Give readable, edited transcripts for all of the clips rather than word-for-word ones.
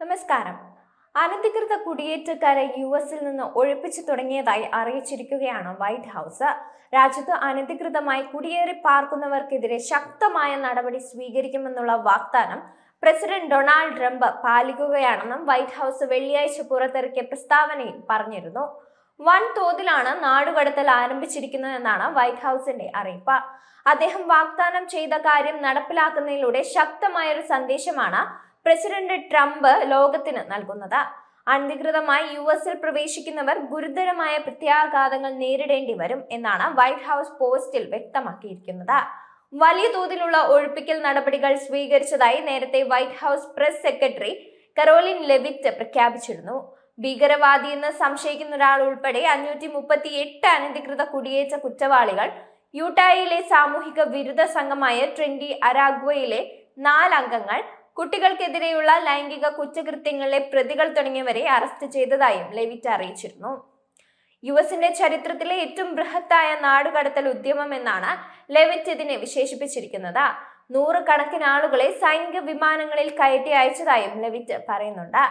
നമസ്കാരം. അനധികൃത കുടിയേറ്റക്കാരെ യുഎസിൽ നിന്ന് ഒഴിപ്പിച്ചു തുടങ്ങിയതായി അറിയിച്ചിരിക്കുകയാണ് വൈറ്റ് ഹൗസ്. രാജ്യത്ത് അനധികൃതമായി കുടിയേറി പാർക്കുന്നവർക്കെതിരെ ശക്തമായ നടപടി സ്വീകരിക്കുമെന്നുള്ള വാഗ്ദാനം പ്രസിഡന്റ് ഡൊണാൾഡ് ട്രംപ് പാലിക്കുകയാണെന്നും വൈറ്റ് ഹൗസ് വെള്ളിയാഴ്ച പുറത്തിറക്കിയ പ്രസ്താവനയിൽ പറഞ്ഞിരുന്നു. വൻതോതിലാണ് നാടുകടത്തൽ ആരംഭിച്ചിരിക്കുന്നതെന്നാണ് വൈറ്റ് ഹൗസിന്റെ അറിയിപ്പ്. അദ്ദേഹം വാഗ്ദാനം ചെയ്ത കാര്യം നടപ്പിലാക്കുന്നതിലൂടെ ശക്തമായൊരു സന്ദേശമാണ് പ്രസിഡന്റ് ട്രംപ് ലോകത്തിന് നൽകുന്നത്. അനധികൃതമായി യുഎസിൽ പ്രവേശിക്കുന്നവർ ഗുരുതരമായ പ്രത്യാഘാതങ്ങൾ നേരിടേണ്ടി വരും എന്നാണ് വൈറ്റ് ഹൗസ് പോസ്റ്റിൽ വ്യക്തമാക്കിയിരിക്കുന്നത്. വലിയ തോതിലുള്ള ഒഴിപ്പിക്കൽ നടപടികൾ സ്വീകരിച്ചതായി നേരത്തെ white house press secretary Karoline Leavitt പ്രഖ്യാപിച്ചിരുന്നു. ഭീകരവാദിയെന്ന് സംശയിക്കുന്ന ഒരാൾ ഉൾപ്പെടെ 538 അനധികൃത കുടിയേറ്റ കുറ്റവാളികൾ, യൂട്ടായിലെ സാമൂഹിക വിരുദ്ധ സംഘമായ ട്രെൻഡി അരാഗ്വയിലെ 4 അംഗങ്ങൾ, കുട്ടികൾക്കെതിരെയുള്ള ലൈംഗിക കുറ്റകൃത്യങ്ങളിലെ പ്രതികൾ തുടങ്ങിയവരെ അറസ്റ്റ് ചെയ്തതായും ലെവിറ്റ് അറിയിച്ചിരുന്നു. യുഎസിന്റെ ചരിത്രത്തിലെ ഏറ്റവും ബൃഹത്തായ നാടുകടത്തൽ ഉദ്യമം എന്നാണ് ലെവിറ്റ് ഇതിനെ വിശേഷിപ്പിച്ചിരിക്കുന്നത്. 100 കണക്കിന് ആളുകളെ സൈനിക വിമാനങ്ങളിൽ കയറ്റി അയച്ചതായും ലെവിറ്റ് പറയുന്നുണ്ട്.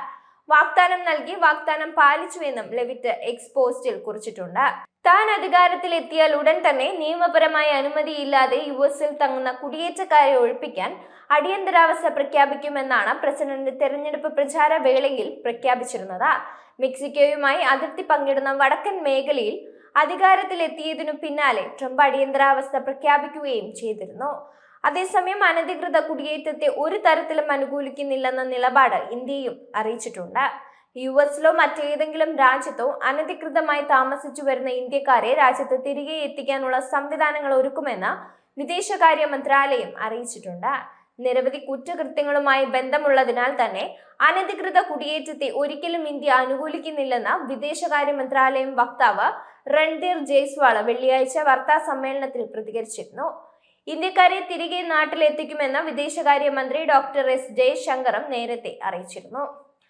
വാഗ്ദാനം നൽകി വാഗ്ദാനം പാലിച്ചുവെന്നും ലെവിറ്റ് എക്സ് പോസ്റ്റിൽ കുറിച്ചിട്ടുണ്ട്. താൻ അധികാരത്തിലെത്തിയാൽ ഉടൻ തന്നെ നിയമപരമായ അനുമതിയില്ലാതെ യുഎസിൽ തങ്ങുന്ന കുടിയേറ്റക്കാരെ ഒഴിപ്പിക്കാൻ അടിയന്തരാവസ്ഥ പ്രഖ്യാപിക്കുമെന്നാണ് പ്രസിഡന്റ് തെരഞ്ഞെടുപ്പ് പ്രചാര വേളയിൽ പ്രഖ്യാപിച്ചിരുന്നത്. മെക്സിക്കോയുമായി അതിർത്തി പങ്കിടുന്ന വടക്കൻ മേഖലയിൽ അധികാരത്തിലെത്തിയതിനു പിന്നാലെ ട്രംപ് അടിയന്തരാവസ്ഥ പ്രഖ്യാപിക്കുകയും ചെയ്തിരുന്നു. അതേസമയം അനധികൃത കുടിയേറ്റത്തെ ഒരു തരത്തിലും അനുകൂലിക്കുന്നില്ലെന്ന നിലപാട് ഇന്ത്യയും അറിയിച്ചിട്ടുണ്ട്. യുഎസിലോ മറ്റേതെങ്കിലും രാജ്യത്തോ അനധികൃതമായി താമസിച്ചു വരുന്ന ഇന്ത്യക്കാരെ രാജ്യത്ത് തിരികെ എത്തിക്കാനുള്ള സംവിധാനങ്ങൾ ഒരുക്കുമെന്ന് വിദേശകാര്യ മന്ത്രാലയം അറിയിച്ചിട്ടുണ്ട്. നിരവധി കുറ്റകൃത്യങ്ങളുമായി ബന്ധമുള്ളതിനാൽ തന്നെ അനധികൃത കുടിയേറ്റത്തെ ഒരിക്കലും ഇന്ത്യ അനുകൂലിക്കുന്നില്ലെന്ന് വിദേശകാര്യ മന്ത്രാലയം വക്താവ് രൺധീർ ജയ്സ്വാൾ വെള്ളിയാഴ്ച വാർത്താ സമ്മേളനത്തിൽ പ്രതികരിച്ചിരുന്നു. ഇന്ത്യക്കാരെ തിരികെ നാട്ടിലെത്തിക്കുമെന്ന് വിദേശകാര്യ മന്ത്രി ഡോക്ടർ എസ് ജയശങ്കറും നേരത്തെ അറിയിച്ചിരുന്നു.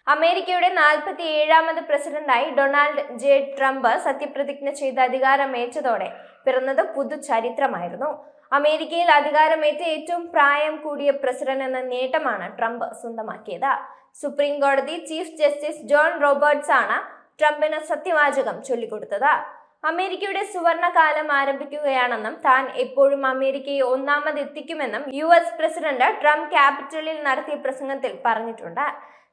അമേരിക്കയുടെ 47ാമത് പ്രസിഡന്റായി ഡൊണാൾഡ് ജെ ട്രംപ് സത്യപ്രതിജ്ഞ ചെയ്ത് അധികാരമേറ്റതോടെ പിറന്നത് പുതുചരിത്രമായിരുന്നു. അമേരിക്കയിൽ അധികാരമേറ്റ ഏറ്റവും പ്രായം കൂടിയ പ്രസിഡന്റ് എന്ന നേട്ടമാണ് ട്രംപ് സ്വന്തമാക്കിയത്. സുപ്രീം കോടതി ചീഫ് ജസ്റ്റിസ് ജോൺ റോബർട്ട്സ് ആണ് ട്രംപിന് സത്യവാചകം ചൊല്ലിക്കൊടുത്തത്. അമേരിക്കയുടെ സുവർണകാലം ആരംഭിക്കുകയാണെന്നും താൻ എപ്പോഴും അമേരിക്കയെ ഒന്നാമതെത്തിക്കുമെന്നും യുഎസ് പ്രസിഡന്റ് ട്രംപ് ക്യാപിറ്റലിൽ നടത്തിയ പ്രസംഗത്തിൽ പറഞ്ഞിട്ടുണ്ട്.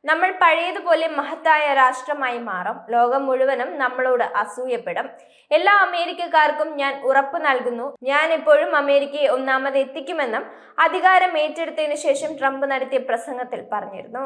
നമ്മൾ പഴയതുപോലെ മഹത്തായ രാഷ്ട്രമായി മാറും. ലോകം മുഴുവനും നമ്മളോട് അസൂയപ്പെടും. എല്ലാ അമേരിക്കക്കാർക്കും ഞാൻ ഉറപ്പു നൽകുന്നു, ഞാൻ എപ്പോഴും അമേരിക്കയെ ഒന്നാമതെത്തിക്കുമെന്നും അധികാരം ഏറ്റെടുത്തതിനു ശേഷം ട്രംപ് നടത്തിയ പ്രസംഗത്തിൽ പറഞ്ഞിരുന്നു.